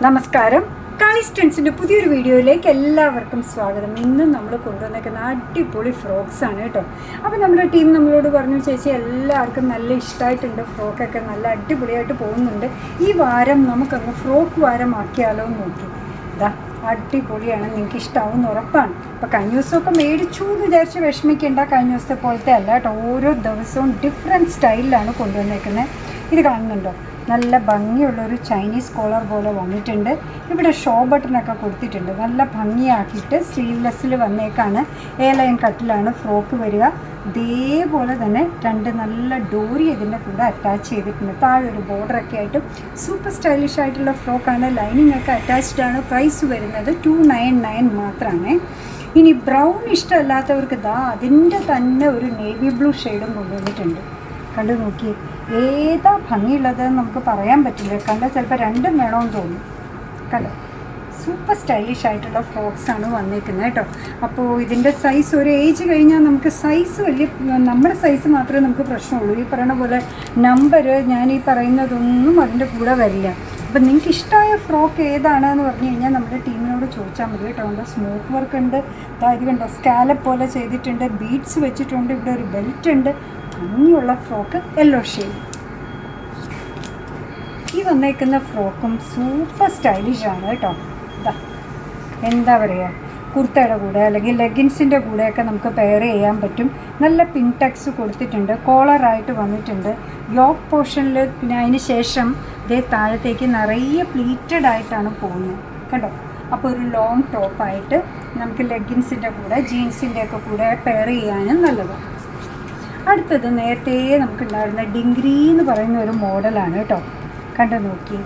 നമസ്കാരം. കാളിസ്റ്റൻസിൻ്റെ പുതിയൊരു വീഡിയോയിലേക്ക് എല്ലാവർക്കും സ്വാഗതം. ഇന്ന് നമ്മൾ കൊണ്ടുവന്നേക്കുന്ന അടിപൊളി ഫ്രോക്സ് ആണ് കേട്ടോ. അപ്പോൾ നമ്മുടെ ടീം നമ്മളോട് പറഞ്ഞു, ചേച്ചി എല്ലാവർക്കും നല്ല ഇഷ്ടമായിട്ടുണ്ട്, ഫ്രോക്കൊക്കെ നല്ല അടിപൊളിയായിട്ട് പോകുന്നുണ്ട്, ഈ വാരം നമുക്കങ്ങ് ഫ്രോക്ക് വാരം ആക്കിയാലോ എന്ന് നോക്കി. ഇതാ അടിപൊളിയാണ്, നിങ്ങൾക്ക് ഇഷ്ടമാവും ഉറപ്പാണ്. അപ്പോൾ കഴിഞ്ഞ ദിവസമൊക്കെ മേടിച്ചു എന്ന് വിചാരിച്ച് വിഷമിക്കേണ്ട, കഴിഞ്ഞ ദിവസത്തെ പോലത്തെ അല്ല കേട്ടോ. ഓരോ ദിവസവും ഡിഫറെൻറ്റ് സ്റ്റൈലിലാണ് കൊണ്ടുവന്നേക്കുന്നത്. ഇത് കാണുന്നുണ്ടോ, നല്ല ഭംഗിയുള്ളൊരു ചൈനീസ് കോളർ പോലെ വന്നിട്ടുണ്ട്. ഇവിടെ ഷോ ബട്ടണൊക്കെ കൊടുത്തിട്ടുണ്ട്, നല്ല ഭംഗിയാക്കിയിട്ട് സ്ലീവ്ലെസ്സിൽ വന്നേക്കാണ്. എ ലൈൻ കട്ടിലാണ് ഫ്രോക്ക് വരിക. ഇതേപോലെ തന്നെ രണ്ട് നല്ല ഡോറി ഇതിൻ്റെ കൂടെ അറ്റാച്ച് ചെയ്തിട്ടുണ്ട്. താഴെ ഒരു ബോർഡറൊക്കെ ആയിട്ട് സൂപ്പർ സ്റ്റൈലിഷ് ആയിട്ടുള്ള ഫ്രോക്കാണ്. ലൈനിങ് ഒക്കെ അറ്റാച്ച്ഡ് ആണ്. പ്രൈസ് വരുന്നത് 299 മാത്രമാണ്. ഇനി ബ്രൗൺ ഇഷ്ടമല്ലാത്തവർക്ക് ഇതാ അതിൻ്റെ തന്നെ ഒരു നേവി ബ്ലൂ ഷെയ്ഡും കൊണ്ടുവന്നിട്ടുണ്ട്. കണ്ടു നോക്കി, ഏതാ ഭംഗിയുള്ളതെന്ന് നമുക്ക് പറയാൻ പറ്റില്ല. കണ്ടാൽ ചിലപ്പോൾ രണ്ടും വേണമെന്ന് തോന്നും. കണ്ടോ, സൂപ്പർ സ്റ്റൈലിഷ് ആയിട്ടുള്ള ഫ്രോക്സാണ് വന്നിരിക്കുന്നത് കേട്ടോ. അപ്പോൾ ഇതിൻ്റെ സൈസ് ഒരു ഏജ് കഴിഞ്ഞാൽ നമുക്ക് സൈസ് നമ്മുടെ സൈസ് മാത്രമേ നമുക്ക് പ്രശ്നമുള്ളൂ. ഈ പറയുന്ന പോലെ നമ്പർ ഞാൻ ഈ പറയുന്നതൊന്നും അതിൻ്റെ കൂടെ വരില്ല. അപ്പം നിങ്ങൾക്ക് ഇഷ്ടമായ ഫ്രോക്ക് ഏതാണെന്ന് പറഞ്ഞു കഴിഞ്ഞാൽ നമ്മുടെ ടീമിനോട് ചോദിച്ചാൽ മതി കേട്ടോ. ഉണ്ട് സ്മോക്ക് വർക്ക് ഉണ്ട്, ഇത് കണ്ടോ സ്കാലപ്പ് പോലെ ചെയ്തിട്ടുണ്ട്, ബീഡ്സ് വെച്ചിട്ടുണ്ട്, ഇവിടെ ഒരു ബെൽറ്റ് ഉണ്ട്. ഭംഗിയുള്ള ഫ്രോക്ക് യെല്ലോ ഷെയ്ഡ്. ഈ വന്നേക്കുന്ന ഫ്രോക്കും സൂപ്പർ സ്റ്റൈലിഷ് ആണ് കേട്ടോ. ഇതാ എന്താ പറയുക, കുർത്തയുടെ കൂടെ അല്ലെങ്കിൽ ലെഗിൻസിൻ്റെ കൂടെയൊക്കെ നമുക്ക് പെയർ ചെയ്യാൻ പറ്റും. നല്ല പിൻടെക്സ് കൊടുത്തിട്ടുണ്ട്, കോളറായിട്ട് വന്നിട്ടുണ്ട്. യോക്ക് പോർഷനിൽ പിന്നെ അതിന് ശേഷം ഇതേ താഴത്തേക്ക് നിറയെ പ്ലീറ്റഡ് ആയിട്ടാണ് പോകുന്നത് കേട്ടോ. അപ്പോൾ ഒരു ലോങ് ടോപ്പായിട്ട് നമുക്ക് ലെഗിൻസിൻ്റെ കൂടെ ജീൻസിൻ്റെ ഒക്കെ കൂടെ പെയർ ചെയ്യാനും നല്ലതാണ്. അടുത്തത് നേരത്തെ നമുക്കുണ്ടായിരുന്ന ഡിംഗ്രി എന്ന് പറയുന്ന ഒരു മോഡലാണ് കേട്ടോ. കണ്ടു നോക്കി.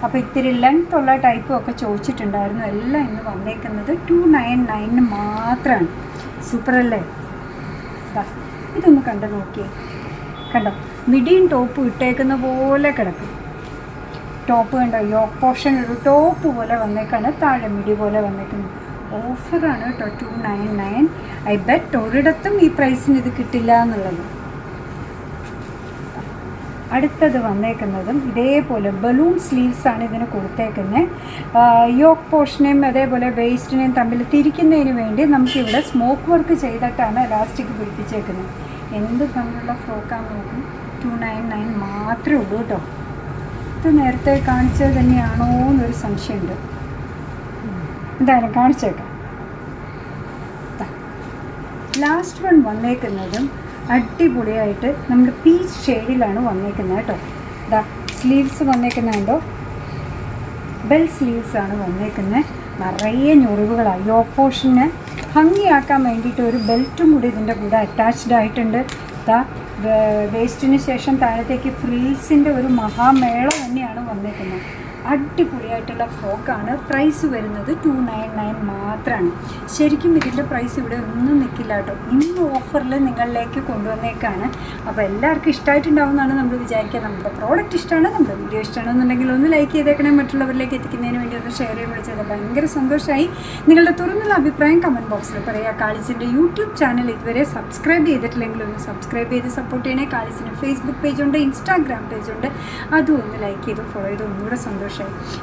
അപ്പോൾ ഇത്തിരി ലെങ്ത് ഉള്ള ടൈപ്പും ഒക്കെ ചോദിച്ചിട്ടുണ്ടായിരുന്നു. എല്ലാം ഇന്ന് വന്നേക്കുന്നത് 299 മാത്രമാണ്. സൂപ്പറല്ലേ? ഇതൊന്ന് കണ്ടു നോക്കി. കണ്ടോ, മിഡിയും ടോപ്പും ഇട്ടേക്കുന്ന പോലെ കിടക്കും. ടോപ്പ് കണ്ടോ, യോക്ക് പോർഷൻ ഒരു ടോപ്പ് പോലെ വന്നേക്കാണ്, താഴെ മിഡി പോലെ വന്നേക്കുന്നത്. ഓഫറാണ് കേട്ടോ, 299. ഐ ബെറ്റ് ഒരിടത്തും ഈ പ്രൈസിന് ഇത് കിട്ടില്ല എന്നുള്ളത്. അടുത്തത് വന്നേക്കുന്നതും ഇതേപോലെ ബലൂൺ സ്ലീവ്സാണ് ഇതിന് കൊടുത്തേക്കുന്നത്. യോക്ക് പോർഷനെയും അതേപോലെ വേസ്റ്റിനെയും തമ്മിൽ തിരിക്കുന്നതിന് വേണ്ടി നമുക്കിവിടെ സ്മോക്ക് വർക്ക് ചെയ്തിട്ടാണ് എലാസ്റ്റിക് പിടിപ്പിച്ചേക്കുന്നത്. എന്ത് ഭംഗിയുള്ള ഫ്രോക്കാന്ന് നോക്കും. 299 മാത്രമേ ഉള്ളൂ കേട്ടോ. ഇത് നേരത്തെ കാണിച്ചത് തന്നെയാണോ എന്നൊരു സംശയമുണ്ട്. എന്തായാലും കാണിച്ചേക്കാം. ലാസ്റ്റ് വൺ വന്നേക്കുന്നതും അടിപൊളിയായിട്ട് നമ്മുടെ പീച്ച് ഷെയ്ഡിലാണ് വന്നേക്കുന്നത് കേട്ടോ. ഇതാ സ്ലീവ്സ് വന്നേക്കുന്നുണ്ടോ, ബെൽ സ്ലീവ്സാണ് വന്നേക്കുന്നത്. നിറയെ ഞൊറിവുകളാണ്. യോക്ക് പോർഷന് ഭംഗിയാക്കാൻ വേണ്ടിയിട്ട് ഒരു ബെൽറ്റും കൂടി ഇതിൻ്റെ കൂടെ അറ്റാച്ച്ഡ് ആയിട്ടുണ്ട്. ഇതാ വേസ്റ്റിന് ശേഷം താഴത്തേക്ക് ഫ്രീൽസിൻ്റെ ഒരു മഹാമേള തന്നെയാണ് വന്നേക്കുന്നത്. അടിപൊളിയായിട്ടുള്ള ഫ്രോക്കാണ്. പ്രൈസ് വരുന്നത് 299 മാത്രമാണ്. ശരിക്കും ഇതിൻ്റെ പ്രൈസ് ഇവിടെ ഒന്നും നിൽക്കില്ല കേട്ടോ. ഇന്ന് ഓഫറിൽ നിങ്ങളിലേക്ക് കൊണ്ടുവന്നേക്കാണ്. അപ്പോൾ എല്ലാവർക്കും ഇഷ്ടമായിട്ടുണ്ടാവുമെന്നാണ് നമ്മൾ വിചാരിക്കുക. നമ്മുടെ പ്രോഡക്റ്റ് ഇഷ്ടമാണ്, നമ്മുടെ വീഡിയോ ഇഷ്ടമാണെന്നുണ്ടെങ്കിൽ ഒന്ന് ലൈക്ക് ചെയ്തേക്കണേ. മറ്റുള്ളവരിലേക്ക് എത്തിക്കുന്നതിന് വേണ്ടി ഒന്ന് ഷെയർ ചെയ്യാൻ വിളിച്ചത് ഭയങ്കര സന്തോഷമായി. നിങ്ങളുടെ തുറന്നുള്ള അഭിപ്രായം കമൻറ്റ് ബോക്സിൽ പറയുക. കാളിസിൻ്റെ യൂട്യൂബ് ചാനൽ ഇതുവരെ സബ്സ്ക്രൈബ് ചെയ്തിട്ടില്ലെങ്കിൽ ഒന്ന് സബ്സ്ക്രൈബ് ചെയ്ത് സപ്പോർട്ട് ചെയ്യണേ. കാളിസിന് ഫേസ്ബുക്ക് പേജുണ്ട്, ഇൻസ്റ്റാഗ്രാം പേജുണ്ട്, അതും ഒന്ന് ലൈക്ക് ചെയ്ത് ഫോളോ ചെയ്ത് ഒന്നുകൂടെ സന്തോഷം.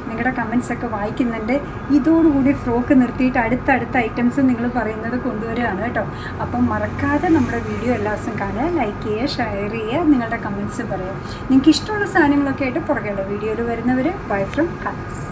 നിങ്ങളുടെ കമൻസൊക്കെ വായിക്കുന്നുണ്ട്. ഇതോടുകൂടി ഫ്രോക്ക് നിർത്തിയിട്ട് അടുത്തടുത്ത ഐറ്റംസ് നിങ്ങൾ പറയുന്നത് കൊണ്ടുവരികയാണ് കേട്ടോ. അപ്പം മറക്കാതെ നമ്മുടെ വീഡിയോ എല്ലാ ദിവസവും കാണുക, ലൈക്ക് ചെയ്യുക, ഷെയർ ചെയ്യുക, നിങ്ങളുടെ കമൻസ് പറയുക. നിങ്ങൾക്ക് ഇഷ്ടമുള്ള സാധനങ്ങളൊക്കെ ആയിട്ട് പുറകെയുള്ള വീഡിയോയിൽ വരുന്നവർ. Bye from കാളിസ്.